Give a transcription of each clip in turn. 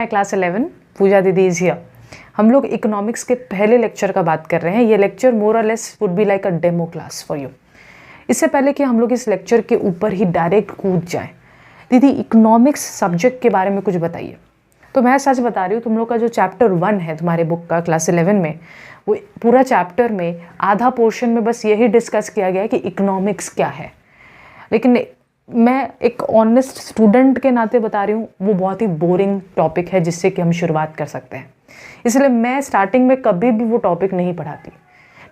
Class 11 पूजा दीदी is here. हम लोग इकोनॉमिक्स के पहले लेक्चर का बात कर रहे हैं। ये लेक्चर मोर और less would be like a demo class for you. इससे पहले कि हम लोग इस लेक्चर के ऊपर ही डायरेक्ट कूद जाएं, दीदी इकोनॉमिक्स सब्जेक्ट के बारे में कुछ बताइए। तो मैं सच बता रही हूँ, तुम लोग का जो चैप्टर 1 है तुम्हारे बुक का क्लास 11 में, वो पूरा चैप्टर में आधा पोर्शन में बस यही डिस्कस किया गया है कि इकोनॉमिक्स क्या है। लेकिन मैं एक ऑनेस्ट स्टूडेंट के नाते बता रही हूँ, वो बहुत ही बोरिंग टॉपिक है जिससे कि हम शुरुआत कर सकते हैं। इसलिए मैं स्टार्टिंग में कभी भी वो टॉपिक नहीं पढ़ाती।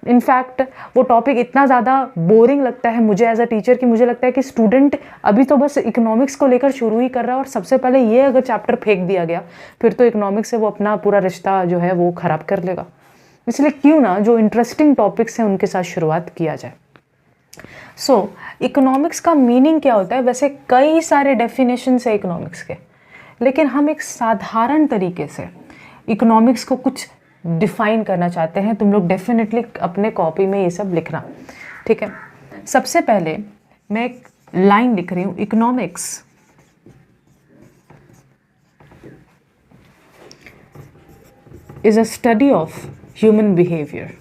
इनफैक्ट वो टॉपिक इतना ज़्यादा बोरिंग लगता है मुझे एज अ टीचर कि मुझे लगता है कि स्टूडेंट अभी तो बस इकोनॉमिक्स को लेकर शुरू ही कर रहा है, और सबसे पहले ये अगर चैप्टर फेंक दिया गया फिर तो इकोनॉमिक्स से वो अपना पूरा रिश्ता जो है वो ख़राब कर लेगा। इसलिए क्यों ना जो इंटरेस्टिंग टॉपिक्स हैं उनके साथ शुरुआत किया जाए। सो इकोनॉमिक्स का मीनिंग क्या होता है? वैसे कई सारे डेफिनेशंस है इकोनॉमिक्स के, लेकिन हम एक साधारण तरीके से इकोनॉमिक्स को कुछ डिफाइन करना चाहते हैं। तुम लोग डेफिनेटली अपने कॉपी में ये सब लिखना, ठीक है। सबसे पहले मैं एक लाइन लिख रही हूँ, economics is a study of human behaviour.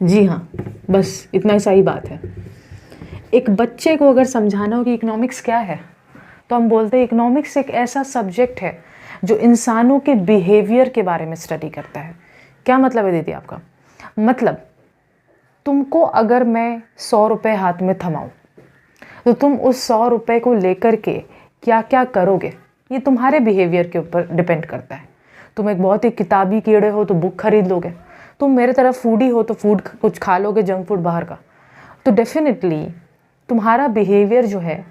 जी हाँ, बस इतना सा ही बात है। एक बच्चे को अगर समझाना हो कि इकोनॉमिक्स क्या है, तो हम बोलते हैं इकोनॉमिक्स एक ऐसा सब्जेक्ट है जो इंसानों के बिहेवियर के बारे में स्टडी करता है। क्या मतलब है दीदी आपका? मतलब तुमको अगर मैं 100 रुपये हाथ में थमाऊं तो तुम उस 100 रुपये को लेकर के क्या क्या करोगे, ये तुम्हारे बिहेवियर के ऊपर डिपेंड करता है। तुम एक बहुत ही किताबी कीड़े हो तो बुक खरीद लोगे, तुम मेरे तरफ फूडी हो तो फूड कुछ खा लोगे, जंक फूड बाहर का। तो डेफिनेटली तुम्हारा बिहेवियर जो है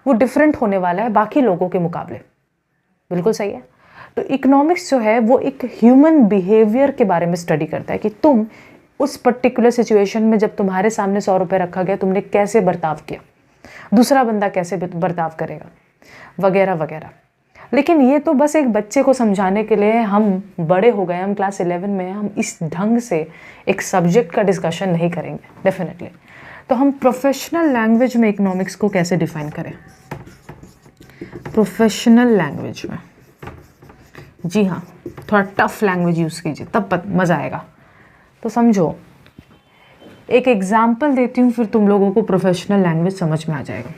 वो डिफरेंट होने वाला है बाकी लोगों के मुकाबले। बिल्कुल सही है। तो इकोनॉमिक्स जो है वो एक ह्यूमन बिहेवियर के बारे में स्टडी करता है कि तुम उस पर्टिकुलर सिचुएशन में जब तुम्हारे सामने 100 रुपये रखा गया, तुमने कैसे बर्ताव किया, दूसरा बंदा कैसे बर्ताव करेगा, वगैरह वगैरह। लेकिन ये तो बस एक बच्चे को समझाने के लिए, हम बड़े हो गए, हम क्लास 11 में हैं, हम इस ढंग से एक सब्जेक्ट का डिस्कशन नहीं करेंगे डेफिनेटली। तो हम प्रोफेशनल लैंग्वेज में इकोनॉमिक्स को कैसे डिफाइन करें? प्रोफेशनल लैंग्वेज में, जी हाँ, थोड़ा टफ लैंग्वेज यूज़ कीजिए तब मज़ा आएगा। तो समझो, एक एग्जाम्पल देती हूँ, फिर तुम लोगों को प्रोफेशनल लैंग्वेज समझ में आ जाएगा।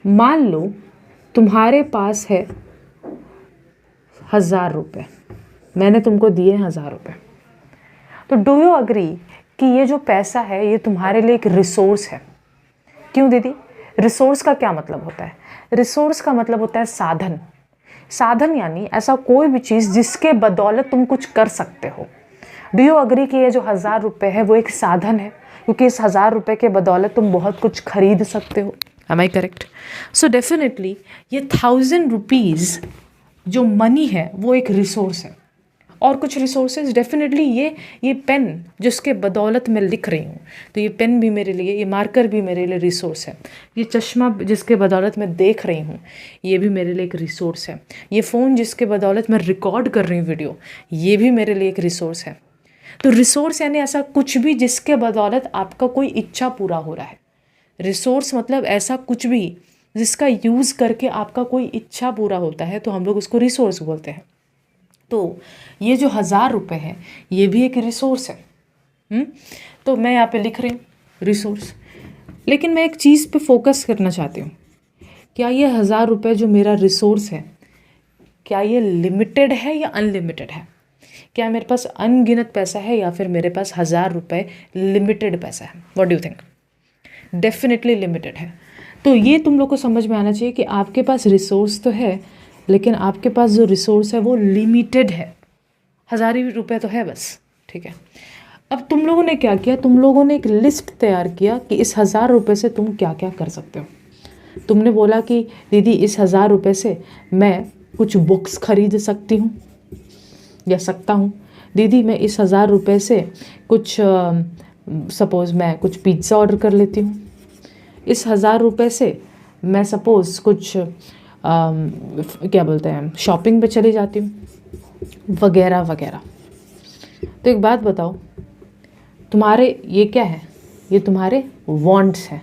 मान लो तुम्हारे पास है 1000 रुपये, मैंने तुमको दिए 1000 रुपये। तो डू यू अग्री कि ये जो पैसा है ये तुम्हारे लिए एक रिसोर्स है? क्यों दीदी? रिसोर्स का क्या मतलब होता है? रिसोर्स का मतलब होता है साधन। साधन यानी ऐसा कोई भी चीज़ जिसके बदौलत तुम कुछ कर सकते हो। डू यू अग्री कि ये जो 1000 रुपये है वो एक साधन है, क्योंकि इस 1000 रुपये के बदौलत तुम बहुत कुछ खरीद सकते हो। Am I correct? So definitely ये 1000 रुपीज़ जो मनी है वो एक रिसोर्स है। और कुछ रिसोर्सेज डेफिनेटली ये पेन जिसके बदौलत मैं लिख रही हूँ, तो ये पेन भी मेरे लिए, ये मार्कर भी मेरे लिए रिसोर्स है। ये चश्मा जिसके बदौलत मैं देख रही हूँ, ये भी मेरे लिए एक रिसोर्स है। ये फ़ोन जिसके बदौलत मैं रिकॉर्ड कर रही हूँ वीडियो, ये भी मेरे लिए एक रिसोर्स है। तो रिसोर्स यानी ऐसा कुछ भी जिसके बदौलत आपका कोई इच्छा पूरा हो रहा है। रिसोर्स मतलब ऐसा कुछ भी जिसका यूज़ करके आपका कोई इच्छा पूरा होता है, तो हम लोग उसको रिसोर्स बोलते हैं। तो ये जो 1000 रुपये है ये भी एक रिसोर्स है। तो मैं यहाँ पे लिख रही हूँ रिसोर्स। लेकिन मैं एक चीज़ पे फोकस करना चाहती हूँ, क्या ये 1000 रुपये जो मेरा रिसोर्स है, क्या ये लिमिटेड है या अनलिमिटेड है? क्या मेरे पास अनगिनत पैसा है या फिर मेरे पास 1000 रुपये लिमिटेड पैसा है? What do you think? Definitely limited है। तो ये तुम लोग को समझ में आना चाहिए कि आपके पास रिसोर्स तो है, लेकिन आपके पास जो रिसोर्स है वो लिमिटेड है। 1000 ही रुपये तो है बस, ठीक है। अब तुम लोगों ने क्या किया? तुम लोगों ने एक लिस्ट तैयार किया कि इस 1000 रुपये से तुम क्या क्या कर सकते हो। तुमने बोला कि दीदी इस 1000 रुपये से मैं कुछ बुक्स खरीद सकती हूँ या सकता हूँ। दीदी मैं इस 1000 रुपये से कुछ सपोज़ मैं कुछ पिज़्ज़ा ऑर्डर कर लेती हूँ। इस 1000 रुपये से मैं सपोज़ कुछ क्या बोलते हैं, शॉपिंग पे चली जाती हूँ, वगैरह वगैरह। तो एक बात बताओ, तुम्हारे ये क्या है? ये तुम्हारे वांट्स हैं।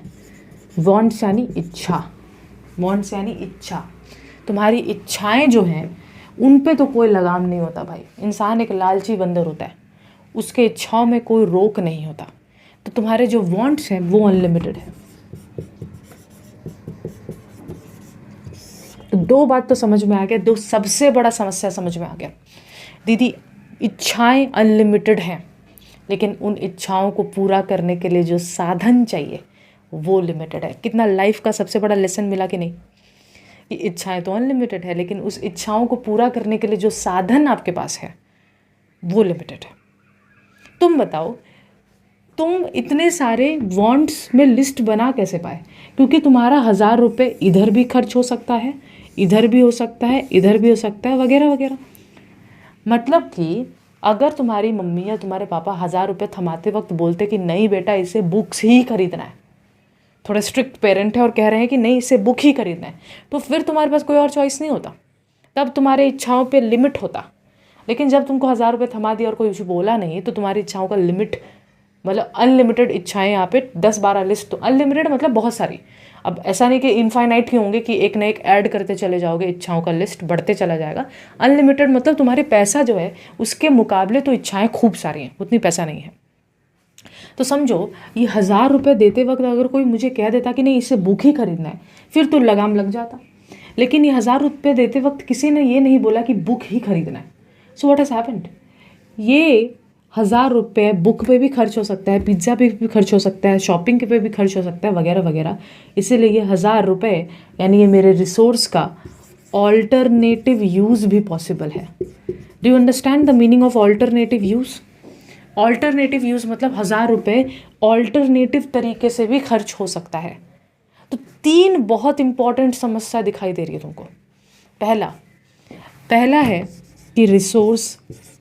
वांट्स यानी इच्छा। वांट्स यानी इच्छा। तुम्हारी इच्छाएं जो हैं उन पे तो कोई लगाम नहीं होता भाई। इंसान एक लालची बंदर होता है, उसके इच्छाओं में कोई रोक नहीं होता। तो तुम्हारे जो वांट्स हैं वो अनलिमिटेड है। तो दो बात तो समझ में आ गया, दो सबसे बड़ा समस्या समझ में आ गया। दीदी इच्छाएं अनलिमिटेड हैं, लेकिन उन इच्छाओं को पूरा करने के लिए जो साधन चाहिए वो लिमिटेड है। कितना लाइफ का सबसे बड़ा लेसन मिला कि नहीं, कि इच्छाएं तो अनलिमिटेड है लेकिन उस इच्छाओं को पूरा करने के लिए जो साधन आपके पास है वो लिमिटेड है। तुम बताओ, तुम इतने सारे वांट्स में लिस्ट बना कैसे पाए? क्योंकि तुम्हारा 1000 रुपये इधर भी खर्च हो सकता है, इधर भी हो सकता है, इधर भी हो सकता है, वगैरह वगैरह। मतलब कि अगर तुम्हारी मम्मी या तुम्हारे पापा 1000 रुपये थमाते वक्त बोलते कि नहीं बेटा इसे बुक्स ही खरीदना है, थोड़े स्ट्रिक्ट पेरेंट है और कह रहे हैं कि नहीं इसे बुक ही खरीदना है, तो फिर तुम्हारे पास कोई और चॉइस नहीं होता, तब तुम्हारे इच्छाओं पे लिमिट होता। लेकिन जब तुमको 1000 रुपये थमा दिया और कोई कुछ बोला नहीं, तो तुम्हारी इच्छाओं का लिमिट, मतलब अनलिमिटेड इच्छाएं यहाँ पे 10-12 लिस्ट, तो अनलिमिटेड मतलब बहुत सारी। अब ऐसा नहीं कि इनफाइनाइट ही होंगे कि एक ना एक ऐड करते चले जाओगे, इच्छाओं का लिस्ट बढ़ते चला जाएगा। अनलिमिटेड मतलब तुम्हारे पैसा जो है उसके मुकाबले तो इच्छाएं खूब सारी हैं, उतनी पैसा नहीं है। तो समझो ये 1000 रुपये देते वक्त अगर कोई मुझे कह देता कि नहीं इसे बुक ही खरीदना है, फिर तो लगाम लग जाता। लेकिन ये 1000 रुपये देते वक्त किसी ने ये नहीं बोला कि बुक ही खरीदना है। सो व्हाट हैज़ हैपेंड, ये 1000 रुपये बुक पे भी खर्च हो सकता है, पिज़्ज़ा पे भी खर्च हो सकता है, शॉपिंग पे भी खर्च हो सकता है, वगैरह वगैरह। इसीलिए ये 1000 रुपये यानी ये मेरे रिसोर्स का ऑल्टरनेटिव यूज़ भी पॉसिबल है। Do you understand the meaning of alternative use? Alternative use मतलब 1000 रुपये ऑल्टरनेटिव तरीके से भी खर्च हो सकता है। तो 3 बहुत इंपॉर्टेंट समस्या दिखाई दे रही है तुमको। पहला है कि रिसोर्स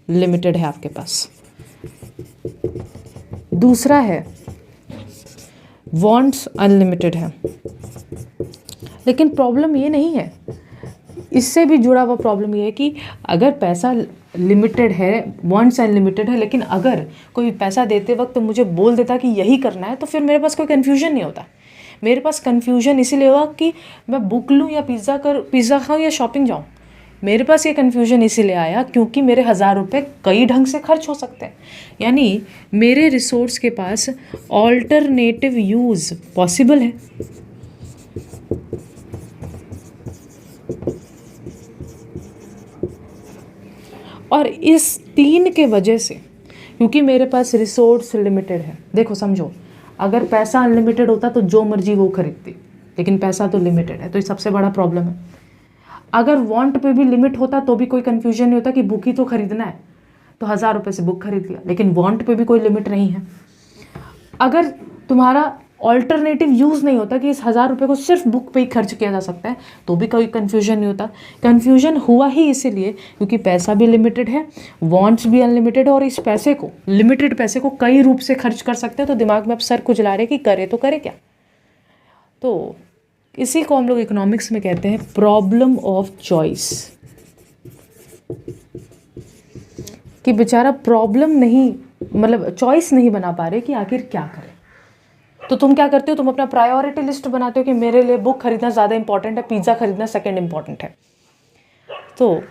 लिमिटेड है आपके पास। दूसरा है वांट्स अनलिमिटेड है। लेकिन प्रॉब्लम ये नहीं है, इससे भी जुड़ा हुआ प्रॉब्लम ये है कि अगर पैसा लिमिटेड है, वांट्स अनलिमिटेड है, लेकिन अगर कोई पैसा देते वक्त मुझे बोल देता कि यही करना है, तो फिर मेरे पास कोई कन्फ्यूजन नहीं होता। मेरे पास कन्फ्यूजन इसीलिए हुआ कि मैं बुक लूँ या पिज़्ज़ा खाऊँ या शॉपिंग जाऊँ। मेरे पास ये कन्फ्यूजन इसीलिए आया क्योंकि मेरे 1000 रुपये कई ढंग से खर्च हो सकते हैं। यानी मेरे रिसोर्स के पास ऑल्टरनेटिव यूज़ पॉसिबल है। और इस 3 के वजह से, क्योंकि मेरे पास रिसोर्स लिमिटेड है। देखो समझो, अगर पैसा अनलिमिटेड होता तो जो मर्जी वो खरीदती, लेकिन पैसा तो लिमिटेड है, तो ये सबसे बड़ा प्रॉब्लम है। अगर वांट पे भी लिमिट होता तो भी कोई कन्फ्यूजन नहीं होता कि बुक ही तो खरीदना है, तो 1000 रुपये से बुक खरीद लिया। लेकिन वांट पे भी कोई लिमिट नहीं है। अगर तुम्हारा ऑल्टरनेटिव यूज़ नहीं होता कि इस 1000 रुपये को सिर्फ बुक पे ही खर्च किया जा सकता है, तो भी कोई कन्फ्यूजन नहीं होता। कन्फ्यूजन हुआ ही इसीलिए क्योंकि पैसा भी लिमिटेड है, वांट्स भी अनलिमिटेड है, और इस पैसे को, लिमिटेड पैसे को कई रूप से खर्च कर सकते हैं। तो दिमाग में अब सर खुजला रहे कि करे तो करे क्या। तो इसी को हम लोग इकोनॉमिक्स में कहते हैं प्रॉब्लम ऑफ चॉइस, कि बेचारा प्रॉब्लम नहीं, मतलब चॉइस नहीं बना पा रहे कि आखिर क्या करें। तो तुम क्या करते हो, तुम अपना प्रायोरिटी लिस्ट बनाते हो कि मेरे लिए बुक खरीदना ज़्यादा इंपॉर्टेंट है, पिज़्ज़ा खरीदना सेकंड इंपॉर्टेंट है। तो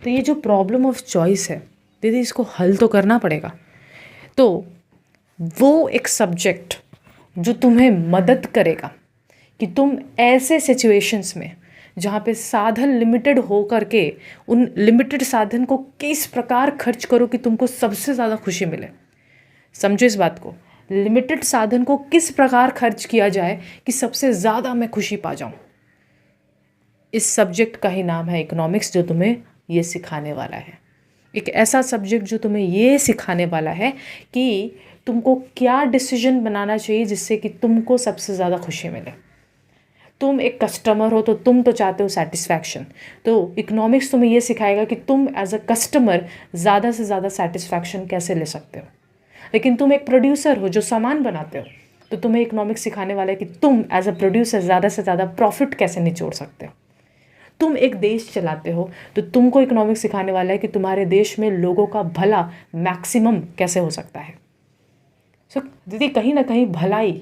तो ये जो प्रॉब्लम ऑफ चॉइस है दीदी, इसको हल तो करना पड़ेगा। तो वो एक सब्जेक्ट जो तुम्हें मदद करेगा कि तुम ऐसे सिचुएशंस में जहाँ पे साधन लिमिटेड हो करके उन लिमिटेड साधन को किस प्रकार खर्च करो कि तुमको सबसे ज़्यादा खुशी मिले। समझो इस बात को, लिमिटेड साधन को किस प्रकार खर्च किया जाए कि सबसे ज़्यादा मैं खुशी पा जाऊँ। इस सब्जेक्ट का ही नाम है इकोनॉमिक्स, जो तुम्हें ये सिखाने वाला है। एक ऐसा सब्जेक्ट जो तुम्हें ये सिखाने वाला है कि तुमको क्या डिसीजन बनाना चाहिए जिससे कि तुमको सबसे ज़्यादा खुशी मिले। तुम एक कस्टमर हो तो तुम तो चाहते हो सेटिस्फैक्शन, तो इकोनॉमिक्स तुम्हें ये सिखाएगा कि तुम एज अ कस्टमर ज़्यादा से ज़्यादा सेटिस्फैक्शन कैसे ले सकते हो। लेकिन तुम एक प्रोड्यूसर हो जो सामान बनाते हो, तो तुम्हें इकोनॉमिक्स सिखाने वाला है कि तुम एज अ प्रोड्यूसर ज़्यादा से ज़्यादा प्रॉफिट कैसे निचोड़ सकते हो। तुम एक देश चलाते हो तो तुमको इकोनॉमिक्स सिखाने वाला है कि तुम्हारे देश में लोगों का भला मैक्सिमम कैसे हो सकता है। सो दीदी कहीं ना कहीं भलाई,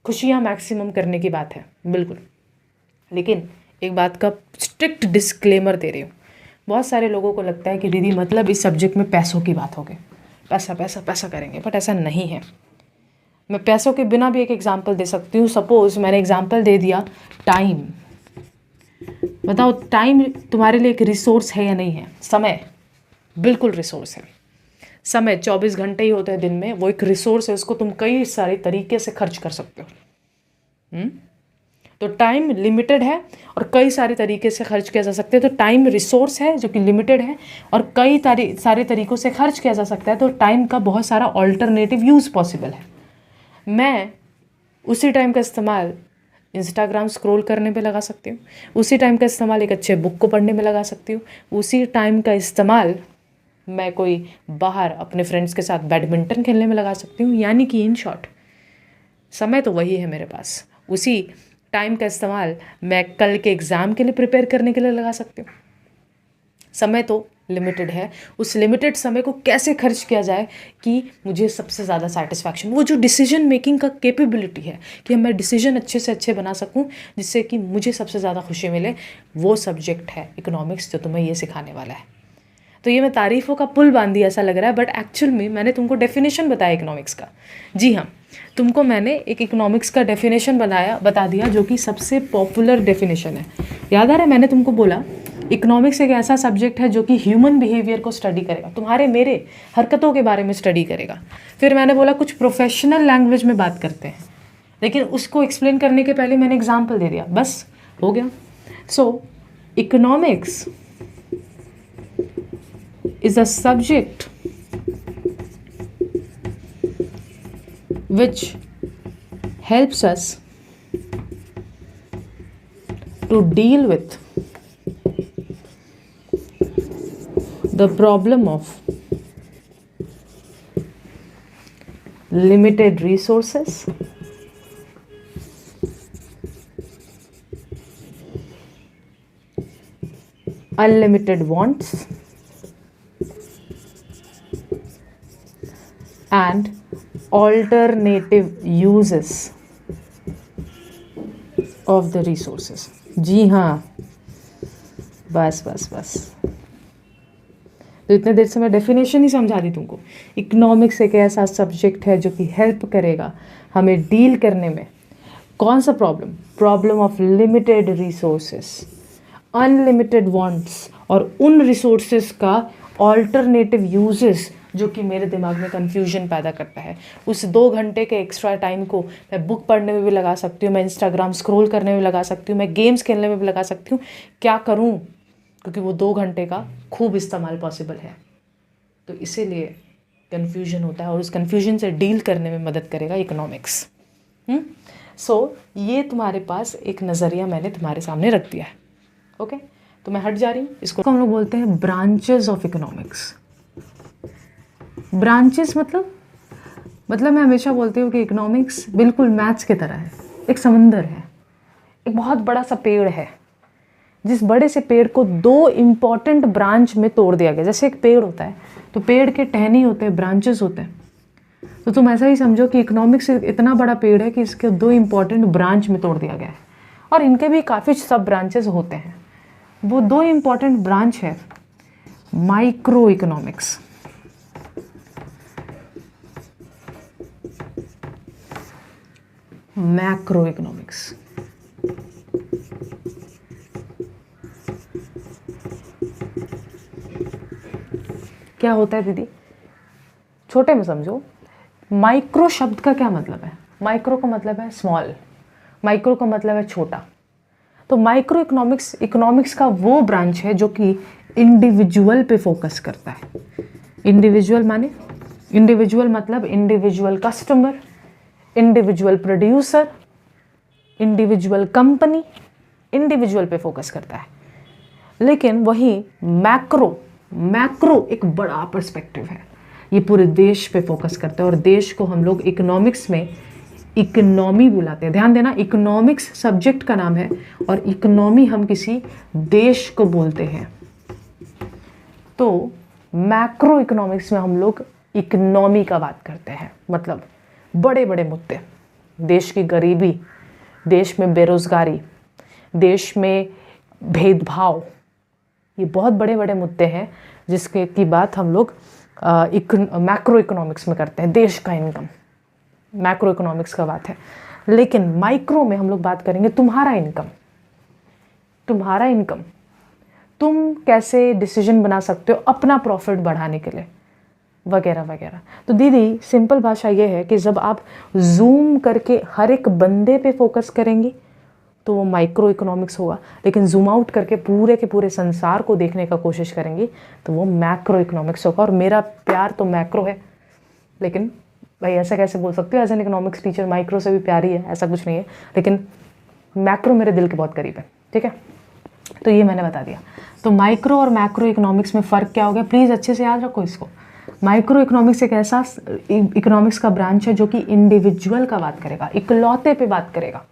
खुशियाँ मैक्सिमम करने की बात है, बिल्कुल। लेकिन एक बात का स्ट्रिक्ट डिस्क्लेमर दे रही हूँ, बहुत सारे लोगों को लगता है कि दीदी मतलब इस सब्जेक्ट में पैसों की बात होगी, पैसा पैसा पैसा करेंगे, बट ऐसा नहीं है। मैं पैसों के बिना भी एक एग्जांपल दे सकती हूँ। सपोज मैंने एग्जांपल दे दिया टाइम। बताओ टाइम तुम्हारे लिए एक रिसोर्स है या नहीं है? समय बिल्कुल रिसोर्स है। समय 24 घंटे ही होते हैं दिन में, वो एक रिसोर्स है, उसको तुम कई सारे तरीके से खर्च कर सकते हो। तो टाइम लिमिटेड है और कई सारे तरीके से खर्च किया जा सकता है। तो टाइम रिसोर्स है जो कि लिमिटेड है और कई सारे तरीक़ों से खर्च किया जा सकता है। तो टाइम का बहुत सारा ऑल्टरनेटिव यूज़ पॉसिबल है। मैं उसी टाइम का इस्तेमाल इंस्टाग्राम स्क्रॉल करने पे लगा सकती हूँ, उसी टाइम का इस्तेमाल एक अच्छे बुक को पढ़ने में लगा सकती हूँ, उसी टाइम का इस्तेमाल मैं कोई बाहर अपने फ्रेंड्स के साथ बैडमिंटन खेलने में लगा सकती हूँ। यानी कि इन शॉर्ट समय तो वही है मेरे पास, उसी टाइम का इस्तेमाल मैं कल के एग्ज़ाम के लिए प्रिपेयर करने के लिए लगा सकती हूँ। समय तो लिमिटेड है, उस लिमिटेड समय को कैसे खर्च किया जाए कि मुझे सबसे ज़्यादा सेटिस्फैक्शन, वो जो डिसीजन मेकिंग का कैपेबिलिटी है कि मैं डिसीजन अच्छे से अच्छे बना सकूं जिससे कि मुझे सबसे ज़्यादा खुशी मिले, वो सब्जेक्ट है इकोनॉमिक्स जो तुम्हें ये सिखाने वाला है। तो ये मैं तारीफ़ों का पुल बांध दिया ऐसा लग रहा है, बट एक्चुअल में मैंने तुमको डेफिनेशन बताया इकोनॉमिक्स का। जी हाँ, तुमको मैंने एक इकोनॉमिक्स का डेफिनेशन बता दिया जो कि सबसे पॉपुलर डेफिनेशन है। याद आ रहा है मैंने तुमको बोला इकोनॉमिक्स एक ऐसा सब्जेक्ट है जो कि ह्यूमन बिहेवियर को स्टडी करेगा, तुम्हारे मेरे हरकतों के बारे में स्टडी करेगा। फिर मैंने बोला कुछ प्रोफेशनल लैंग्वेज में बात करते हैं, लेकिन उसको एक्सप्लेन करने के पहले मैंने एग्जाम्पल दे दिया, बस हो गया। सो economics is a subject which helps us to deal with the problem of limited resources, unlimited wants, and alternative uses of the resources। जी हाँ, बस बस बस, तो इतने देर से मैं डेफिनेशन ही समझा दी तुमको। इकोनॉमिक्स एक ऐसा सब्जेक्ट है जो कि हेल्प करेगा हमें डील करने में कौन सा problem of limited resources, unlimited wants और उन रिसोर्सेस का ऑल्टरनेटिव यूजेस जो कि मेरे दिमाग में कन्फ्यूजन पैदा करता है। उस 2 घंटे के एक्स्ट्रा टाइम को मैं बुक पढ़ने में भी लगा सकती हूँ, मैं इंस्टाग्राम स्क्रॉल करने में लगा सकती हूँ, मैं गेम्स खेलने में भी लगा सकती हूँ। क्या करूँ? क्योंकि वो 2 घंटे का खूब इस्तेमाल पॉसिबल है। तो इसीलिए कन्फ्यूजन होता है और उस कन्फ्यूजन से डील करने में मदद करेगा इकोनॉमिक्स। सो ये तुम्हारे पास एक नज़रिया मैंने तुम्हारे सामने रख दिया है। ओके, तो मैं हट जा रही हूँ। इसको हम लोग बोलते हैं ब्रांचेस ऑफ इकोनॉमिक्स। ब्रांचेस मतलब मैं हमेशा बोलती हूँ कि इकोनॉमिक्स बिल्कुल मैथ्स की तरह है, एक समंदर है, एक बहुत बड़ा सा पेड़ है, जिस बड़े से पेड़ को 2 इम्पॉर्टेंट ब्रांच में तोड़ दिया गया। जैसे एक पेड़ होता है तो पेड़ के टहनी होते हैं, ब्रांचेस होते हैं, तो तुम ऐसा ही समझो कि इकोनॉमिक्स इतना बड़ा पेड़ है कि इसके 2 इम्पॉर्टेंट ब्रांच में तोड़ दिया गया है, और इनके भी काफ़ी सब ब्रांचेस होते हैं। वो 2 इम्पॉर्टेंट ब्रांच है माइक्रो इकोनॉमिक्स, मैक्रो इकोनॉमिक्स। क्या होता है दीदी? छोटे में समझो। माइक्रो शब्द का क्या मतलब है? माइक्रो का मतलब है स्मॉल, माइक्रो का मतलब है छोटा। तो माइक्रो इकोनॉमिक्स का वो ब्रांच है जो कि इंडिविजुअल पे फोकस करता है। इंडिविजुअल मतलब individual customer, individual producer, individual company, individual पे फोकस करता है। लेकिन वही मैक्रो एक बड़ा पर्सपेक्टिव है, ये पूरे देश पे फोकस करता है। और देश को हम लोग इकोनॉमिक्स में इकोनॉमी बुलाते हैं। ध्यान देना, इकोनॉमिक्स सब्जेक्ट का नाम है और इकोनॉमी हम किसी देश को बोलते हैं। तो मैक्रो इकोनॉमिक्स में हम लोग इकोनॉमी का बात करते हैं, मतलब बड़े बड़े मुद्दे, देश की गरीबी, देश में बेरोजगारी, देश में भेदभाव, ये बहुत बड़े बड़े मुद्दे हैं जिसके की बात हम लोग मैक्रो इकोनॉमिक्स में करते हैं। देश का इनकम मैक्रो इकोनॉमिक्स का बात है। लेकिन माइक्रो में हम लोग बात करेंगे तुम्हारा इनकम, तुम्हारा इनकम, तुम कैसे डिसीजन बना सकते हो अपना प्रॉफिट बढ़ाने के लिए, वगैरह वगैरह। तो दीदी सिंपल भाषा ये है कि जब आप जूम करके हर एक बंदे पे फोकस करेंगी तो वो माइक्रो इकोनॉमिक्स होगा, लेकिन जूम आउट करके पूरे के पूरे संसार को देखने का कोशिश करेंगी तो वो मैक्रो इकोनॉमिक्स होगा। और मेरा प्यार तो मैक्रो है, लेकिन भाई ऐसा कैसे बोल सकते हो, as an economics teacher micro से भी प्यारी है, ऐसा कुछ नहीं है, लेकिन मैक्रो मेरे दिल के बहुत करीब है। ठीक है, तो ये मैंने बता दिया। तो माइक्रो और मैक्रो इकोनॉमिक्स में फ़र्क क्या हो गया, प्लीज़ अच्छे से याद रखो इसको। माइक्रो इकोनॉमिक्स एक ऐसा इकोनॉमिक्स का ब्रांच है जो कि इंडिविजुअल का बात करेगा, इकलौते पे बात करेगा,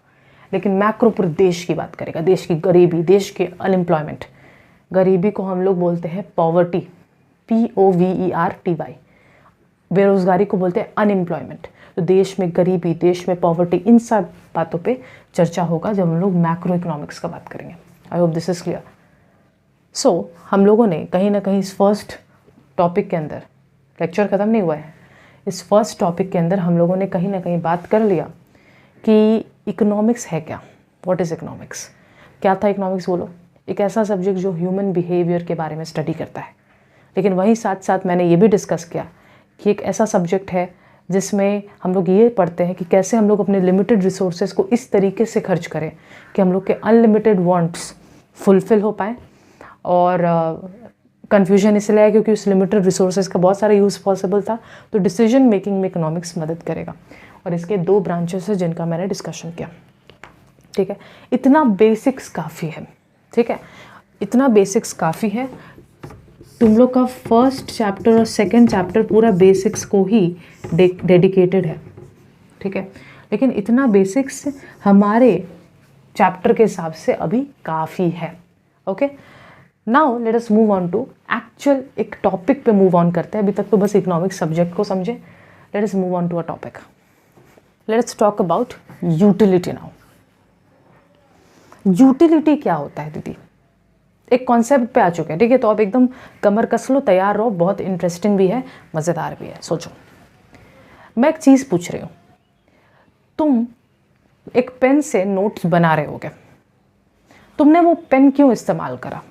लेकिन मैक्रो पूरे देश की बात करेगा, देश की गरीबी, देश के अनएम्प्लॉयमेंट। गरीबी को हम लोग बोलते हैं पॉवर्टी, POVERTY। बेरोजगारी को बोलते हैं अनएम्प्लॉयमेंट। तो देश में गरीबी, देश में पॉवर्टी, इन सब बातों पे चर्चा होगा जब हम लोग मैक्रो इकोनॉमिक्स का बात करेंगे। I hope this is clear. So हम लोगों ने कहीं ना कहीं इस फर्स्ट टॉपिक के अंदर, लेक्चर ख़त्म नहीं हुआ है, इस फर्स्ट टॉपिक के अंदर हम लोगों ने कहीं ना कहीं बात कर लिया कि इकोनॉमिक्स है क्या, व्हाट इज़ इकोनॉमिक्स। क्या था इकोनॉमिक्स बोलो, एक ऐसा सब्जेक्ट जो ह्यूमन बिहेवियर के बारे में स्टडी करता है। लेकिन वहीं साथ साथ मैंने ये भी डिस्कस किया कि एक ऐसा सब्जेक्ट है जिसमें हम लोग ये पढ़ते हैं कि कैसे हम लोग अपने लिमिटेड रिसोर्सेज को इस तरीके से खर्च करें कि हम लोग के अनलिमिटेड वांट्स फुलफ़िल हो पाएँ। और कन्फ्यूजन इसलिए है क्योंकि उस लिमिटेड रिसोर्सेज का बहुत सारा यूज़ पॉसिबल था। तो डिसीजन मेकिंग में इकोनॉमिक्स मदद करेगा। और इसके 2 ब्रांचेस हैं जिनका मैंने डिस्कशन किया। ठीक है, इतना बेसिक्स काफ़ी है। ठीक है, इतना बेसिक्स काफ़ी है। तुम लोग का फर्स्ट चैप्टर और सेकंड चैप्टर पूरा बेसिक्स को ही डेडिकेटेड है। ठीक है, लेकिन इतना बेसिक्स हमारे चैप्टर के हिसाब से अभी काफ़ी है। Okay, now let us move on to actual एक टॉपिक पे मूव ऑन करते हैं। अभी तक तो बस इकोनॉमिक्स सब्जेक्ट को समझे, let us move on to a topic. Let us talk about utility now. Utility क्या होता है दीदी, एक कॉन्सेप्ट पे आ चुके हैं। ठीक है, तो आप एकदम कमर कस लो, तैयार रहो, बहुत इंटरेस्टिंग भी है, मज़ेदार भी है। सोचो, मैं एक चीज़ पूछ रही हूँ, तुम एक पेन से नोट्स बना रहे होगे, तुमने वो पेन क्यों इस्तेमाल करा?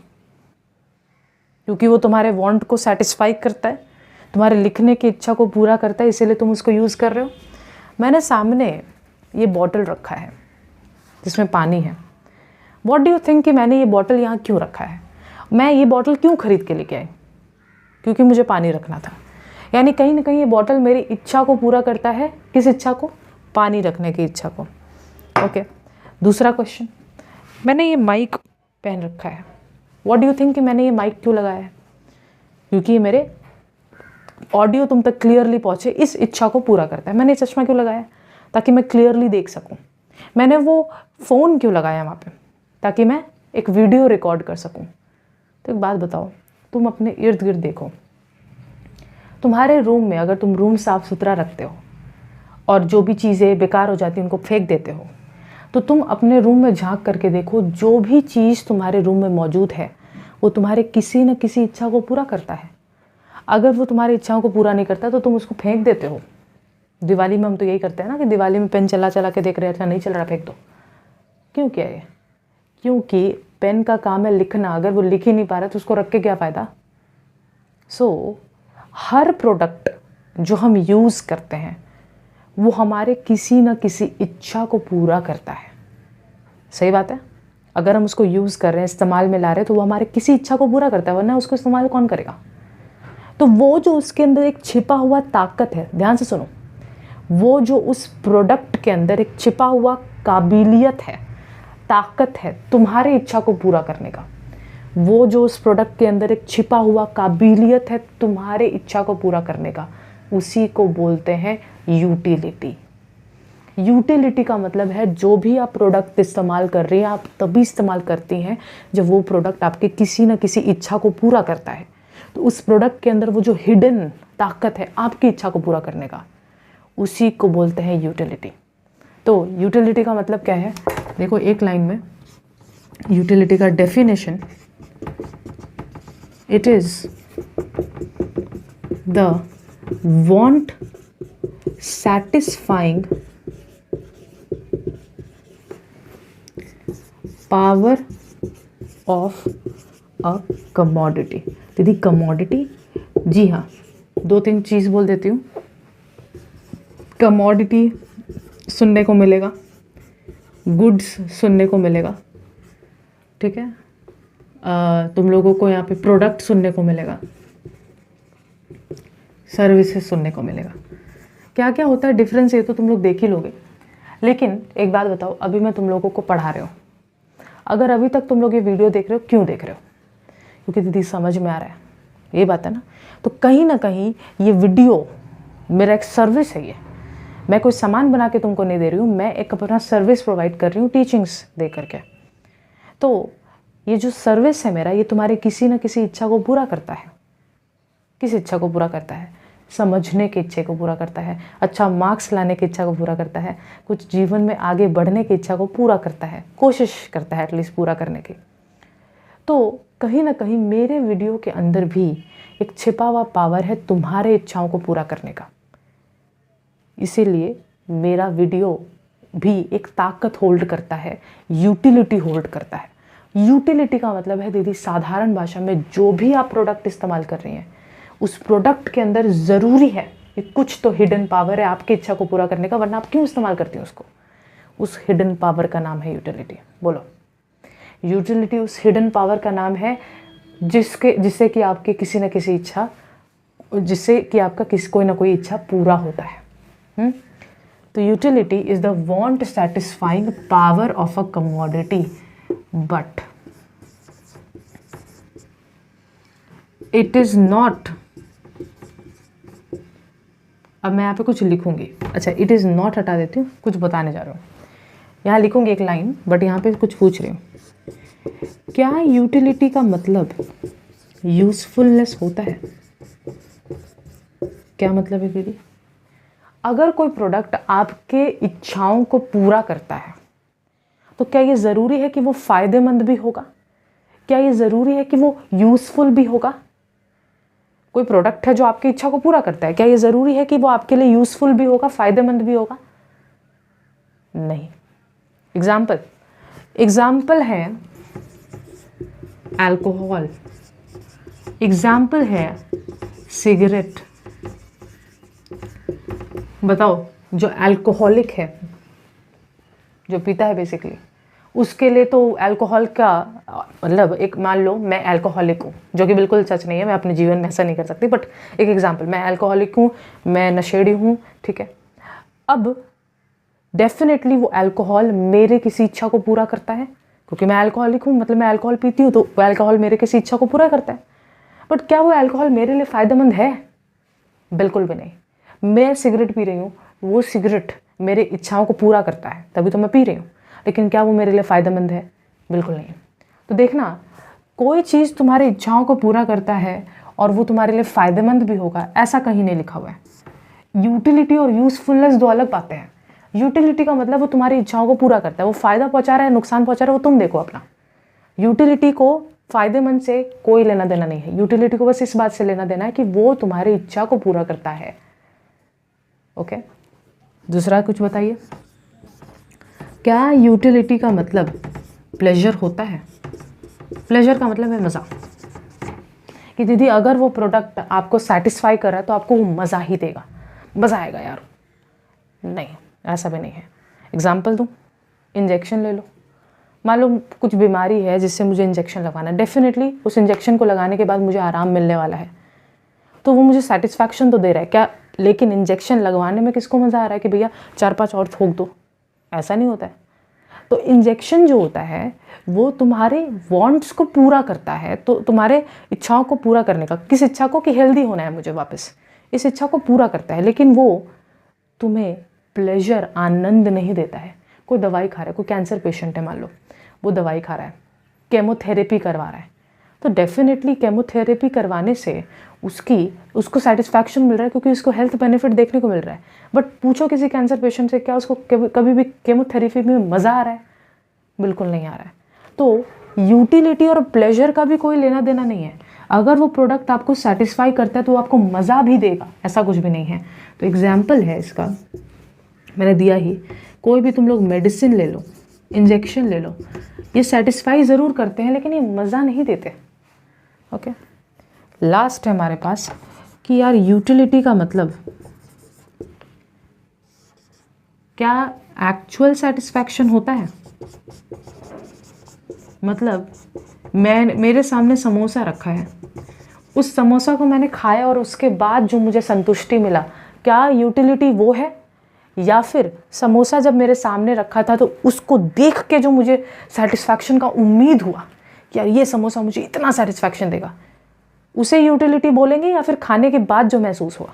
क्योंकि वो तुम्हारे वांट को सेटिस्फाई करता है, तुम्हारे लिखने की इच्छा को पूरा करता है, इसीलिए तुम उसको यूज़ कर रहे हो। मैंने सामने ये बॉटल रखा है जिसमें पानी है। व्हाट डू यू थिंक कि मैंने ये बॉटल यहाँ क्यों रखा है? मैं ये बॉटल क्यों खरीद के लेके आई? क्योंकि मुझे पानी रखना था। यानी कहीं ना कहीं ये बॉटल मेरी इच्छा को पूरा करता है। किस इच्छा को? पानी रखने की इच्छा को। ओके, दूसरा क्वेश्चन, मैंने ये माइक पहन रखा है। व्हाट डू यू थिंक कि मैंने ये माइक क्यों लगाया है? क्योंकि ये मेरे ऑडियो तुम तक क्लियरली पहुँचे, इस इच्छा को पूरा करता है। मैंने चश्मा क्यों लगाया? ताकि मैं क्लियरली देख सकूँ। मैंने वो फ़ोन क्यों लगाया वहाँ पे? ताकि मैं एक वीडियो रिकॉर्ड कर सकूं। तो एक बात बताओ, तुम अपने इर्द गिर्द देखो, तुम्हारे रूम में अगर तुम रूम साफ़ सुथरा रखते हो और जो भी चीज़ें बेकार हो जाती हैं उनको फेंक देते हो, तो तुम अपने रूम में झांक करके देखो, जो भी चीज़ तुम्हारे रूम में मौजूद है वो तुम्हारे किसी न किसी इच्छा को पूरा करता है। अगर वो तुम्हारी इच्छाओं को पूरा नहीं करता तो तुम उसको फेंक देते हो। दिवाली में हम तो यही करते हैं ना कि दिवाली में पेन चला चला के देख रहे हैं, नहीं चल रहा, फेंक दो। क्यों किया ये? क्योंकि पेन का काम है लिखना, अगर वो लिख ही नहीं पा रहा तो उसको रख के क्या फ़ायदा। सो हर प्रोडक्ट जो हम यूज़ करते हैं वो हमारे किसी न किसी इच्छा को पूरा करता है। सही बात है, अगर हम उसको यूज़ कर रहे हैं, इस्तेमाल में ला रहे हैं, तो वो हमारे किसी इच्छा को पूरा करता है, वरना उसको इस्तेमाल कौन करेगा। तो वो जो उसके अंदर एक छिपा हुआ ताकत है, ध्यान से सुनो, वो जो उस प्रोडक्ट के अंदर एक छिपा हुआ काबिलियत है, ताकत है तुम्हारी इच्छा को पूरा करने का, वो जो उस प्रोडक्ट के अंदर एक छिपा हुआ काबिलियत है तुम्हारे इच्छा को पूरा करने का, उसी को बोलते हैं यूटिलिटी। यूटिलिटी का मतलब है जो भी आप प्रोडक्ट इस्तेमाल कर रही हैं आप तभी इस्तेमाल करती हैं जब वो प्रोडक्ट आपके किसी न किसी इच्छा को पूरा करता है। तो उस प्रोडक्ट के अंदर वो जो हिडन ताकत है आपकी इच्छा को पूरा करने का, उसी को बोलते हैं यूटिलिटी। तो यूटिलिटी का मतलब क्या है, देखो एक लाइन में यूटिलिटी का definition, it is the want satisfying power of a commodity। दीदी कमोडिटी, जी हाँ, 2-3 चीज़ बोल देती हूँ। कमोडिटी सुनने को मिलेगा, गुड्स सुनने को मिलेगा, ठीक है, तुम लोगों को यहाँ पे प्रोडक्ट सुनने को मिलेगा, सर्विसेज सुनने को मिलेगा। क्या क्या होता है डिफरेंस ये तो तुम लोग देख ही लोगे। लेकिन एक बात बताओ, अभी मैं तुम लोगों को पढ़ा रही हूँ, अगर अभी तक तुम लोग ये वीडियो देख रहे हो, क्यों देख रहे हो? क्योंकि दीदी समझ में आ रहा है, ये बात है ना। तो कहीं ना कहीं ये वीडियो मेरा एक सर्विस है, ये मैं कोई सामान बना के तुमको नहीं दे रही हूँ, मैं एक अपना सर्विस प्रोवाइड कर रही हूँ टीचिंग्स दे करके। तो ये जो सर्विस है मेरा, ये तुम्हारे किसी न किसी इच्छा को पूरा करता है। किस इच्छा को पूरा करता है? समझने की इच्छा को पूरा करता है, अच्छा मार्क्स लाने की इच्छा को पूरा करता है, कुछ जीवन में आगे बढ़ने की इच्छा को पूरा करता है, कोशिश करता है एटलीस्ट पूरा करने की। तो कहीं ना कहीं मेरे वीडियो के अंदर भी एक छिपा हुआ पावर है तुम्हारे इच्छाओं को पूरा करने का। इसीलिए मेरा वीडियो भी एक ताकत होल्ड करता है, यूटिलिटी होल्ड करता है। यूटिलिटी का मतलब है दीदी साधारण भाषा में जो भी आप प्रोडक्ट इस्तेमाल कर रही हैं उस प्रोडक्ट के अंदर ज़रूरी है कि कुछ तो हिडन पावर है आपकी इच्छा को पूरा करने का, वरना आप क्यों इस्तेमाल करती हैं उसको? उस हिडन पावर का नाम है यूटिलिटी। बोलो, यूटिलिटी उस हिडन पावर का नाम है जिससे कि आपकी किसी न किसी इच्छा, जिससे कि आपका कोई ना कोई इच्छा पूरा होता है। तो utility is the want satisfying power of a commodity, but it is not. अब मैं यहाँ पे कुछ लिखूंगी, अच्छा इट इज़ नॉट हटा देती हूँ, कुछ बताने जा रहा हूँ। यहाँ लिखूंगी एक लाइन, बट यहाँ पे कुछ पूछ रही हूँ, क्या यूटिलिटी का मतलब यूजफुलनेस होता है? क्या मतलब है दीदी? अगर कोई प्रोडक्ट आपके इच्छाओं को पूरा करता है तो क्या ये ज़रूरी है कि वो फ़ायदेमंद भी होगा? क्या ये ज़रूरी है कि वो यूज़फुल भी होगा? कोई प्रोडक्ट है जो आपकी इच्छा को पूरा करता है, क्या ये ज़रूरी है कि वो आपके लिए यूज़फुल भी होगा, फ़ायदेमंद भी होगा? नहीं। एग्जाम्पल है अल्कोहल, एग्जाम्पल है सिगरेट। बताओ, जो अल्कोहलिक है, जो पीता है बेसिकली, उसके लिए तो अल्कोहल का मतलब, एक मान लो मैं अल्कोहलिक हूँ, जो कि बिल्कुल सच नहीं है, मैं अपने जीवन में ऐसा नहीं कर सकती, बट एक एग्जांपल, मैं अल्कोहलिक हूँ, मैं नशेड़ी हूँ, ठीक है। अब डेफिनेटली वो अल्कोहल मेरे किसी इच्छा को पूरा करता है, क्योंकि मैं अल्कोहलिक हूँ, मतलब मैं अल्कोहल पीती हूँ, तो वो अल्कोहल मेरे किसी इच्छा को पूरा करता है। बट क्या वो अल्कोहल मेरे लिए फ़ायदेमंद है? बिल्कुल भी नहीं। मैं सिगरेट पी रही हूँ, वो सिगरेट मेरे इच्छाओं को पूरा करता है, तभी तो मैं पी रही हूँ, लेकिन क्या वो मेरे लिए फ़ायदेमंद है? बिल्कुल नहीं। तो देखना, कोई चीज़ तुम्हारी इच्छाओं को पूरा करता है और वो तुम्हारे लिए फ़ायदेमंद भी होगा, ऐसा कहीं नहीं लिखा हुआ है। यूटिलिटी और यूज़फुलनेस दो अलग बातें हैं। यूटिलिटी का मतलब वो तुम्हारी इच्छाओं को पूरा करता है, वो फ़ायदा पहुँचा रहा है, नुकसान पहुँचा रहा है, वो तुम देखो अपना। यूटिलिटी को फ़ायदेमंद से कोई लेना देना नहीं है, यूटिलिटी को बस इस बात से लेना देना है कि वो तुम्हारी इच्छा को पूरा करता है। ओके, दूसरा कुछ बताइए, क्या यूटिलिटी का मतलब प्लेजर होता है? प्लेजर का मतलब है मज़ा, कि दीदी अगर वो प्रोडक्ट आपको सेटिस्फाई कर रहा है तो आपको वो मज़ा ही देगा, मज़ा आएगा यार। नहीं, ऐसा भी नहीं है। एग्जाम्पल दूँ, इंजेक्शन ले लो। मान लो कुछ बीमारी है जिससे मुझे इंजेक्शन लगवाना है, डेफिनेटली उस इंजेक्शन को लगाने के बाद मुझे आराम मिलने वाला है, तो वो मुझे सेटिस्फैक्शन तो दे रहा है क्या, लेकिन इंजेक्शन लगवाने में किसको मज़ा आ रहा है कि भैया 4-5 और ठोक दो? ऐसा नहीं होता है। तो इंजेक्शन जो होता है वो तुम्हारे वांट्स को पूरा करता है, तो तुम्हारे इच्छाओं को पूरा करने का, किस इच्छा को कि हेल्दी होना है मुझे वापस, इस इच्छा को पूरा करता है, लेकिन वो तुम्हें प्लेजर, आनंद नहीं देता है। कोई दवाई खा रहा है, कोई कैंसर पेशेंट है मान लो, वो दवाई खा रहा है, केमोथेरेपी करवा रहा है, तो डेफिनेटली केमोथेरेपी करवाने से उसको सेटिस्फैक्शन मिल रहा है क्योंकि उसको हेल्थ बेनिफिट देखने को मिल रहा है। बट पूछो किसी कैंसर पेशेंट से, क्या उसको कभी भी केमोथेरेपी में मज़ा आ रहा है? बिल्कुल नहीं आ रहा है। तो यूटिलिटी और प्लेजर का भी कोई लेना देना नहीं है। अगर वो प्रोडक्ट आपको सेटिस्फाई करता है तो आपको मज़ा भी देगा, ऐसा कुछ भी नहीं है। तो एग्जाम्पल है इसका, मैंने दिया ही, कोई भी तुम लोग मेडिसिन ले लो, इंजेक्शन ले लो, ये सेटिस्फाई ज़रूर करते हैं लेकिन ये मज़ा नहीं देते। ओके, लास्ट है हमारे पास कि यार यूटिलिटी का मतलब क्या एक्चुअल सेटिस्फैक्शन होता है? मतलब मेरे सामने समोसा रखा है, उस समोसा को मैंने खाया और उसके बाद जो मुझे संतुष्टि मिला, क्या यूटिलिटी वो है? या फिर समोसा जब मेरे सामने रखा था तो उसको देख के जो मुझे सेटिस्फैक्शन का उम्मीद हुआ कि यार ये समोसा मुझे इतना सेटिस्फैक्शन देगा, उसे यूटिलिटी बोलेंगे? या फिर खाने के बाद जो महसूस हुआ?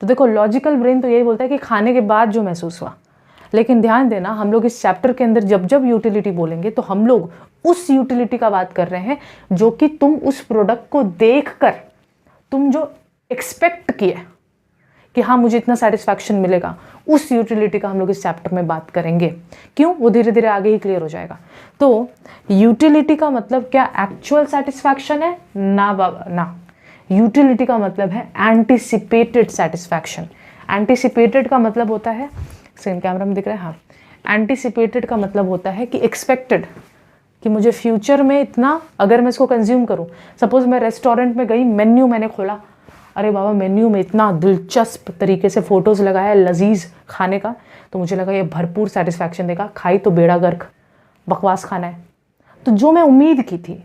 तो देखो, लॉजिकल ब्रेन तो यही बोलता है कि खाने के बाद जो महसूस हुआ, लेकिन ध्यान देना, हम लोग इस चैप्टर के अंदर जब जब यूटिलिटी बोलेंगे तो हम लोग उस यूटिलिटी का बात कर रहे हैं जो कि तुम उस प्रोडक्ट को देखकर तुम जो एक्सपेक्ट किए कि हाँ मुझे इतना सेटिस्फैक्शन मिलेगा, उस यूटिलिटी का हम लोग इस चैप्टर में बात करेंगे। क्यों? वो धीरे धीरे आगे ही क्लियर हो जाएगा। तो यूटिलिटी का मतलब क्या एक्चुअल सेटिस्फैक्शन है? ना बाबा ना। यूटिलिटी का मतलब है एंटिसिपेटेड सेटिस्फैक्शन। एंटिसिपेटेड का मतलब होता है, स्क्रीन कैमरा में दिख रहा है, हाँ, एंटिसिपेटेड का मतलब होता है कि एक्सपेक्टेड, कि मुझे फ्यूचर में इतना, अगर मैं इसको कंज्यूम करूँ, सपोज मैं रेस्टोरेंट में गई, मेन्यू मैंने खोला, अरे बाबा मेन्यू में इतना दिलचस्प तरीके से फ़ोटोज़ लगाया लजीज खाने का, तो मुझे लगा ये भरपूर सेटिस्फैक्शन देगा, खाई तो बेड़ा गर्क, बकवास खाना है। तो जो मैं उम्मीद की थी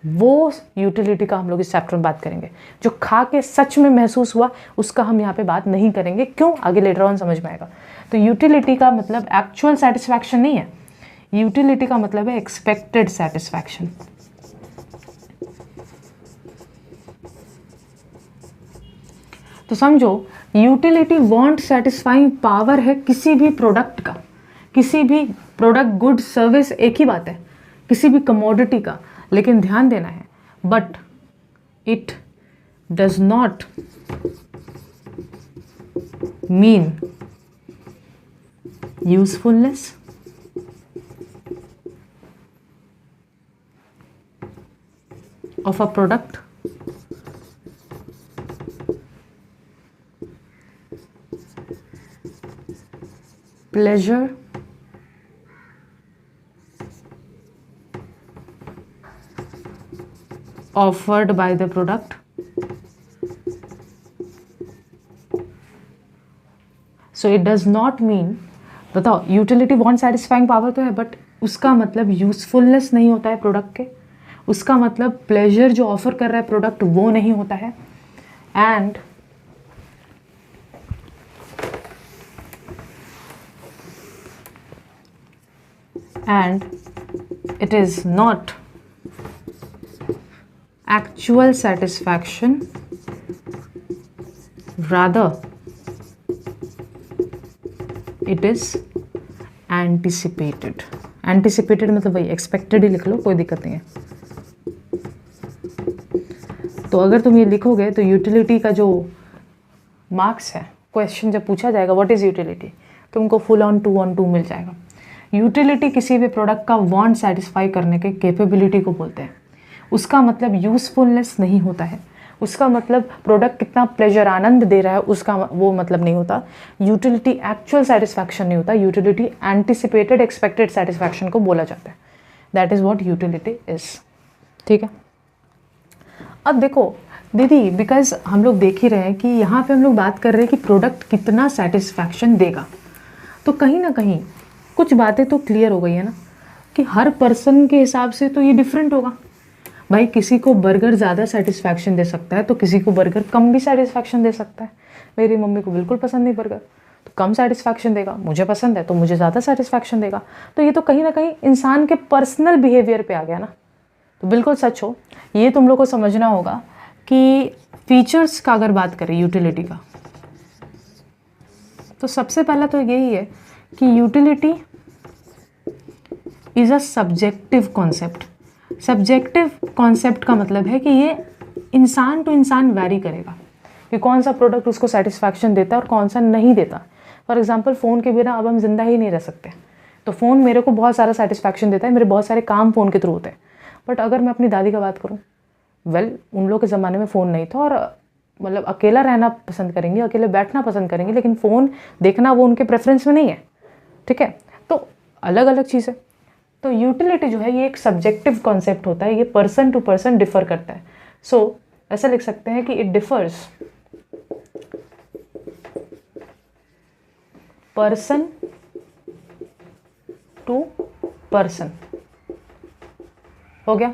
वो यूटिलिटी का हम लोग इस चैप्टर में बात करेंगे। जो खा के सच में महसूस हुआ उसका हम यहाँ पे बात नहीं करेंगे। क्यों? आगे लेटर ऑन समझ में आएगा। तो यूटिलिटी का मतलब एक्चुअल सेटिस्फैक्शन नहीं है, यूटिलिटी का मतलब है एक्सपेक्टेड सेटिस्फैक्शन। तो समझो, यूटिलिटी वांट सेटिस्फाइंग पावर है किसी भी प्रोडक्ट का, किसी भी प्रोडक्ट, गुड, सर्विस, एक ही बात है, किसी भी कमोडिटी का। लेकिन ध्यान देना है, but it does not mean usefulness, of a product, pleasure, offered by the product, so it does not mean, बताओ, यूटिलिटी वांट सेटिस्फाइंग पावर तो है, बट उसका मतलब यूजफुलनेस नहीं होता है प्रोडक्ट के, उसका मतलब प्लेजर जो ऑफर कर रहा है प्रोडक्ट वो नहीं होता है, and it is not actual satisfaction, rather it is anticipated. anticipated मतलब वही, expected ही लिख लो, कोई दिक्कत नहीं है। तो अगर तुम ये लिखोगे तो यूटिलिटी का जो मार्क्स है, क्वेश्चन जब पूछा जाएगा व्हाट इज़ यूटिलिटी, तुमको फुल ऑन 2 मिल जाएगा। यूटिलिटी किसी भी प्रोडक्ट का वांट सेटिस्फाई करने के कैपेबिलिटी को बोलते हैं। उसका मतलब यूजफुलनेस नहीं होता है, उसका मतलब प्रोडक्ट कितना प्लेजर, आनंद दे रहा है, उसका वो मतलब नहीं होता। यूटिलिटी एक्चुअल सेटिस्फैक्शन नहीं होता, यूटिलिटी एंटिसिपेटेड एक्सपेक्टेड सेटिस्फैक्शन को बोला जाता है। That is what utility is. ठीक है, अब देखो दीदी, बिकॉज हम लोग देख ही रहे हैं कि यहाँ पे हम लोग बात कर रहे हैं कि प्रोडक्ट कितना सेटिस्फैक्शन देगा, तो कहीं ना कहीं कुछ बातें तो क्लियर हो गई है ना कि हर पर्सन के हिसाब से तो ये डिफरेंट होगा। भाई किसी को बर्गर ज़्यादा सेटिस्फैक्शन दे सकता है तो किसी को बर्गर कम भी सेटिस्फैक्शन दे सकता है। मेरी मम्मी को बिल्कुल पसंद नहीं बर्गर, तो कम सेटिस्फैक्शन देगा, मुझे पसंद है तो मुझे ज़्यादा सेटिस्फैक्शन देगा। तो ये तो कहीं ना कहीं इंसान के पर्सनल बिहेवियर पे आ गया ना, तो बिल्कुल सच हो। ये तुम लोग को समझना होगा कि फीचर्स का अगर बात करें यूटिलिटी का, तो सबसे पहला तो यही है कि utility is a subjective concept. Subjective concept का मतलब है कि ये इंसान टू इंसान वैरी करेगा कि कौन सा प्रोडक्ट उसको सेटिस्फैक्शन देता है और कौन सा नहीं देता। फॉर एग्जांपल फ़ोन के बिना अब हम जिंदा ही नहीं रह सकते, तो फ़ोन मेरे को बहुत सारा सेटिस्फैक्शन देता है, मेरे बहुत सारे काम फ़ोन के थ्रू होते हैं। बट अगर मैं अपनी दादी का बात करूँ, उन लोग के ज़माने में फ़ोन नहीं था और मतलब अकेला रहना पसंद करेंगे, अकेले बैठना पसंद करेंगे, लेकिन फ़ोन देखना वो उनके प्रेफरेंस में नहीं है। ठीक है, तो अलग अलग चीज़ है। तो यूटिलिटी जो है ये एक सब्जेक्टिव कॉन्सेप्ट होता है, ये पर्सन टू पर्सन डिफर करता है। सो ऐसा लिख सकते हैं कि it differs person to person. हो गया।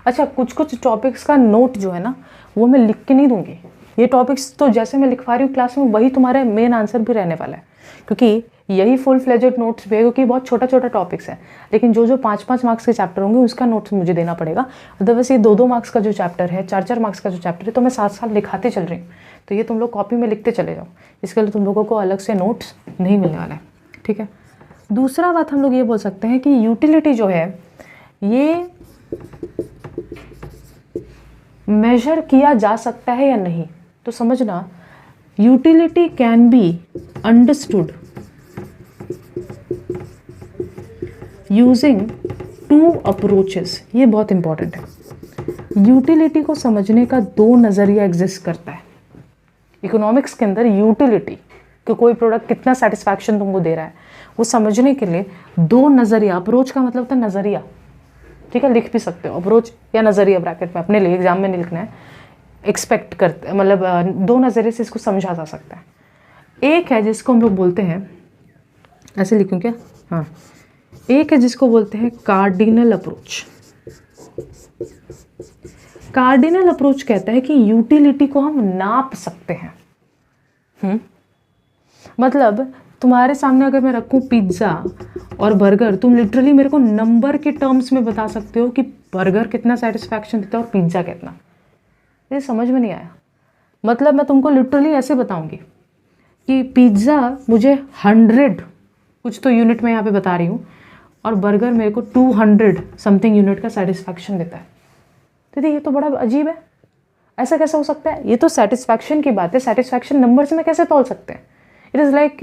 अच्छा, कुछ कुछ टॉपिक्स का नोट जो है ना वो मैं लिख के नहीं दूंगी। ये टॉपिक्स तो जैसे मैं लिखवा रही हूँ क्लास में वही तुम्हारे मेन आंसर भी रहने वाला है, क्योंकि यही फुल फ्लेजेड नोट्स भी है, क्योंकि बहुत छोटा छोटा टॉपिक्स है। लेकिन जो जो 5-5 मार्क्स के चैप्टर होंगे उसका नोट्स मुझे देना पड़ेगा। अदरवाइज ये 2-2 मार्क्स का जो चैप्टर है, 4-4 मार्क्स का जो चैप्टर है, तो मैं साथ साथ लिखाते चल रही हूँ। तो ये तुम लोग कॉपी में लिखते चले जाओ, इसके लिए तुम लोगों को अलग से नोट्स नहीं मिलने वाला है। ठीक है। दूसरा बात हम लोग ये बोल सकते हैं कि यूटिलिटी जो है ये मेजर किया जा सकता है या नहीं। तो समझना, utility can be understood using 2 approaches. ये बहुत इंपॉर्टेंट है। यूटिलिटी को समझने का 2 नज़रिया एग्जिस्ट करता है इकोनॉमिक्स के अंदर। यूटिलिटी कि कोई प्रोडक्ट कितना सेटिस्फैक्शन तुमको दे रहा है वो समझने के लिए 2 नज़रिया। अप्रोच का मतलब होता है नज़रिया। ठीक है, लिख भी सकते हो अप्रोच या नज़रिया ब्रैकेट में, अपने लिए एग्जाम में नहीं लिखना है। एक्सपेक्ट करते मतलब 2 नज़रिए से इसको समझा जा सकता है। एक है जिसको हम लोग बोलते हैं, ऐसे लिखूं क्या, हाँ, एक है जिसको बोलते हैं कार्डिनल अप्रोच। कार्डिनल अप्रोच कहता है कि यूटिलिटी को हम नाप सकते हैं। मतलब तुम्हारे सामने अगर मैं रखूं पिज्ज़ा और बर्गर, तुम लिटरली मेरे को नंबर के टर्म्स में बता सकते हो कि बर्गर कितना सेटिस्फैक्शन देता है और पिज्ज़ा कितना। ये समझ में नहीं आया। मतलब मैं तुमको लिटरली ऐसे बताऊंगी कि पिज्ज़ा मुझे 100 कुछ तो यूनिट में यहाँ पे बता रही हूँ और बर्गर मेरे को 200 समथिंग यूनिट का सेटिस्फैक्शन देता है। तो ये तो बड़ा अजीब है, ऐसा कैसे हो सकता है? ये तो सेटिस्फैक्शन की बात है, सेटिस्फैक्शन नंबर्स में कैसे तोल सकते हैं? इट इज़ लाइक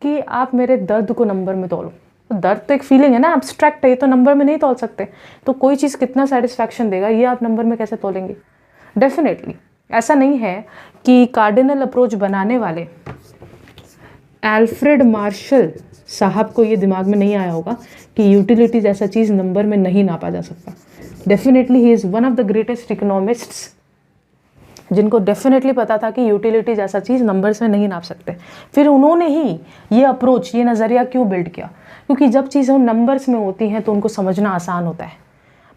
कि आप मेरे दर्द को नंबर में तोलो। तो दर्द तो एक फीलिंग है ना, एब्स्ट्रैक्ट है, ये तो नंबर में नहीं तोल सकते। तो कोई चीज़ कितना सेटिस्फैक्शन देगा ये आप नंबर में कैसे तोलेंगे? डेफिनेटली ऐसा नहीं है कि कार्डिनल अप्रोच बनाने वाले अल्फ्रेड मार्शल साहब को ये दिमाग में नहीं आया होगा कि यूटिलिटी जैसा चीज़ नंबर में नहीं नापा जा सकता। Definitely he is one of the greatest economists जिनको डेफिनेटली पता था कि यूटिलिटी जैसा चीज़ नंबर्स में नहीं नाप सकते। फिर उन्होंने ही ये अप्रोच, ये नज़रिया क्यों बिल्ड किया? क्योंकि जब चीज़ें नंबर्स में होती हैं तो उनको समझना आसान होता है।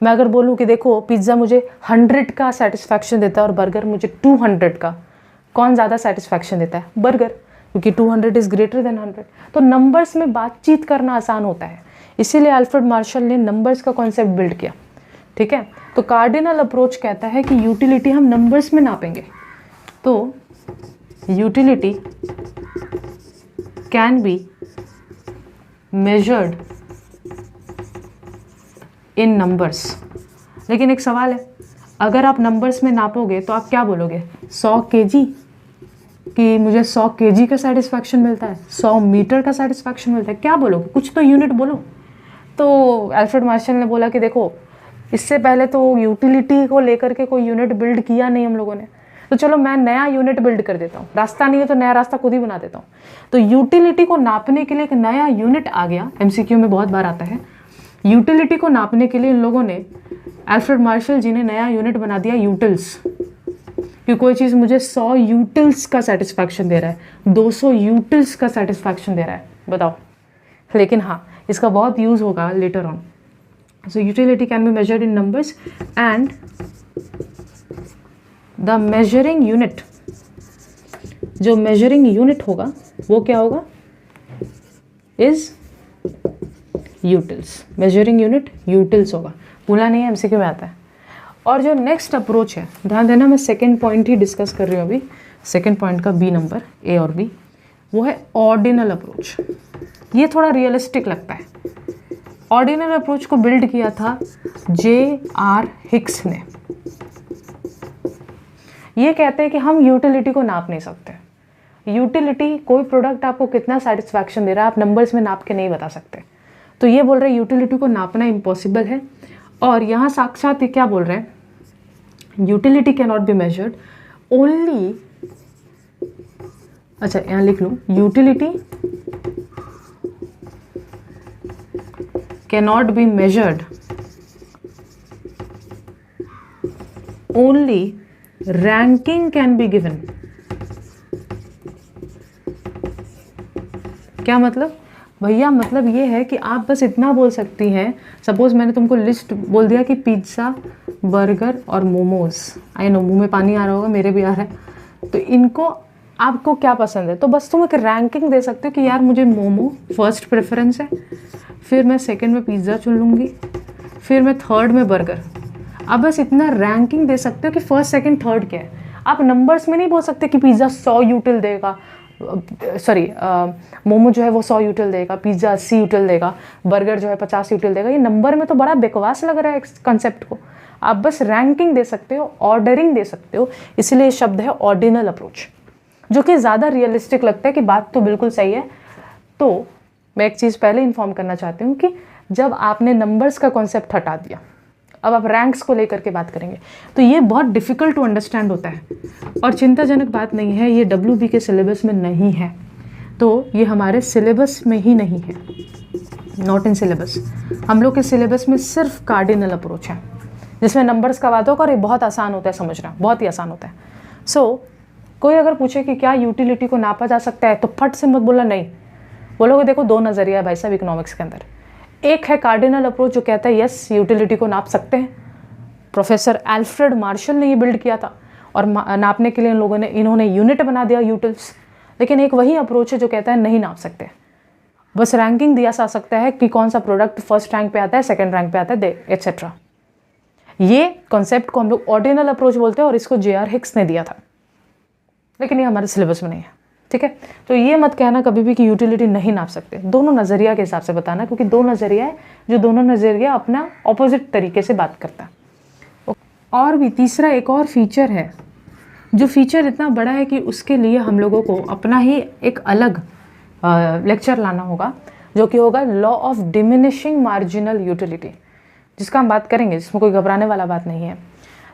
मैं अगर बोलूँ कि देखो पिज़्ज़ा मुझे 100 का सेटिस्फैक्शन देता है और बर्गर मुझे 200 का, कौन ज़्यादा सेटिस्फैक्शन देता है? बर्गर, क्योंकि 200 इज़ ग्रेटर देन 100। तो नंबर्स में बातचीत करना आसान होता है, इसीलिए अल्फ्रेड मार्शल ने नंबर्स का कॉन्सेप्ट बिल्ड किया। ठीक है, तो कार्डिनल अप्रोच कहता है कि यूटिलिटी हम नंबर्स में नापेंगे। तो utility can be measured in numbers. लेकिन एक सवाल है, अगर आप नंबर्स में नापोगे तो आप क्या बोलोगे? 100 kg कि मुझे 100 kg का सेटिस्फैक्शन मिलता है, 100 मीटर का सेटिस्फैक्शन मिलता है, क्या बोलोगे? कुछ तो यूनिट बोलो। तो अल्फ्रेड मार्शल ने बोला कि देखो इससे पहले तो यूटिलिटी को लेकर के कोई यूनिट बिल्ड किया नहीं हम लोगों ने, तो चलो मैं नया यूनिट बिल्ड कर देता हूँ। रास्ता नहीं है तो नया रास्ता खुद ही बना देता हूँ। तो यूटिलिटी को नापने के लिए एक नया यूनिट आ गया, MCQ में बहुत बार आता है। यूटिलिटी को नापने के लिए इन लोगों ने, अल्फ्रेड मार्शल जी ने नया यूनिट बना दिया यूटिल्स। कि कोई चीज़ मुझे 100 यूटिल्स का सेटिस्फैक्शन दे रहा है, 200 यूटिल्स का सेटिस्फैक्शन दे रहा है, बताओ। लेकिन हाँ, इसका बहुत यूज़ होगा later on. So utility can be measured in numbers and the measuring unit, जो measuring unit होगा वो क्या होगा? is utils। measuring unit utils होगा, भूला नहीं है, MCQ में आता है। और जो नेक्स्ट अप्रोच है, ध्यान देना मैं सेकेंड पॉइंट ही डिस्कस कर रही हूँ अभी, सेकेंड पॉइंट का B नंबर, A और B। वो है ऑर्डिनल अप्रोच। ये थोड़ा रियलिस्टिक लगता है। ऑर्डिनल अप्रोच को बिल्ड किया था J.R. हिक्स ने। ये कहते हैं कि हम यूटिलिटी को नाप नहीं सकते। यूटिलिटी, कोई प्रोडक्ट आपको कितना सेटिस्फैक्शन दे रहा है आप नंबर्स में नाप के नहीं बता सकते। तो ये बोल रहे हैं यूटिलिटी को नापना इम्पॉसिबल है। और यहाँ साक्षात ये क्या बोल रहे हैं, utility can not be measured only, अच्छा यहाँ लिख लूँ, utility cannot be measured only ranking can be given। क्या मतलब भैया, मतलब ये है कि आप बस इतना बोल सकती हैं, सपोज मैंने तुमको लिस्ट बोल दिया कि पिज्ज़ा, बर्गर और मोमोज, आई नो मुंह में पानी आ रहा होगा, मेरे भी आ रहा है, तो इनको आपको क्या पसंद है, तो बस तुम एक रैंकिंग दे सकते हो कि यार मुझे मोमो फर्स्ट प्रेफरेंस है, फिर मैं सेकंड में पिज़्ज़ा चुन लूँगी, फिर मैं थर्ड में बर्गर। आप बस इतना रैंकिंग दे सकते हो कि फर्स्ट सेकंड थर्ड क्या है। आप नंबर्स में नहीं बोल सकते कि पिज़्ज़ा 100 यूटिल देगा, सॉरी मोमो जो है वो 100 यूटिल देगा, पिज़्ज़ा 80 यूटिल देगा, बर्गर जो है 50 यूटिल देगा। ये नंबर में तो बड़ा बकवास लग रहा है कंसेप्ट को। आप बस रैंकिंग दे सकते हो, ऑर्डरिंग दे सकते हो, इसलिए ये शब्द है ऑर्डिनल अप्रोच, जो कि ज़्यादा रियलिस्टिक लगता है कि बात तो बिल्कुल सही है। तो मैं एक चीज़ पहले इन्फॉर्म करना चाहती हूँ कि जब आपने नंबर्स का कॉन्सेप्ट हटा दिया, अब आप रैंक्स को लेकर के बात करेंगे, तो ये बहुत डिफ़िकल्ट टू अंडरस्टैंड होता है और चिंताजनक बात नहीं है। ये WB के सिलेबस में नहीं है, तो ये हमारे सिलेबस में ही नहीं है, नॉट इन सिलेबस। हम लोग के सिलेबस में सिर्फ कार्डिनल अप्रोच है, जिसमें नंबर्स का बात होगा और ये बहुत आसान होता है समझना, बहुत ही आसान होता है। सो कोई अगर पूछे कि क्या यूटिलिटी को नापा जा सकता है, तो फट से मत बोला नहीं, बोलोगे देखो दो नज़रिया है भाई साहब इकोनॉमिक्स के अंदर। एक है कार्डिनल अप्रोच जो कहता है यस यूटिलिटी को नाप सकते हैं, प्रोफेसर एल्फ्रेड मार्शल ने ये बिल्ड किया था और नापने के लिए इन्होंने यूनिट बना दिया यूटिल्स। लेकिन एक वही अप्रोच है जो कहता है नहीं नाप सकते, बस रैंकिंग दिया जा सकता है कि कौन सा प्रोडक्ट फर्स्ट रैंक पे आता है, सेकेंड रैंक पे आता है, एट्सेट्रा। ये कॉन्सेप्ट को हम लोग ऑर्डिनल अप्रोच बोलते हैं और इसको J.R. हिक्स ने दिया था, लेकिन ये हमारे सिलेबस में नहीं है, ठीक है। तो ये मत कहना कभी भी कि यूटिलिटी नहीं नाप सकते, दोनों नज़रिया के हिसाब से बताना, क्योंकि दो नज़रिया है जो दोनों नज़रिया अपना ऑपोजिट तरीके से बात करता है। और भी तीसरा एक और फीचर है, जो फीचर इतना बड़ा है कि उसके लिए हम लोगों को अपना ही एक अलग लेक्चर लाना होगा, जो कि होगा law of diminishing marginal utility, जिसका हम बात करेंगे, जिसमें कोई घबराने वाला बात नहीं है।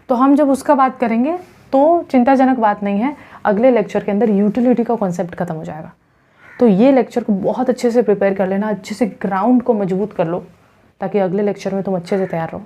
तो हम जब उसका बात करेंगे तो चिंताजनक बात नहीं है, अगले लेक्चर के अंदर यूटिलिटी का कॉन्सेप्ट खत्म हो जाएगा। तो ये लेक्चर को बहुत अच्छे से प्रिपेयर कर लेना, अच्छे से ग्राउंड को मजबूत कर लो, ताकि अगले लेक्चर में तुम अच्छे से तैयार रहो।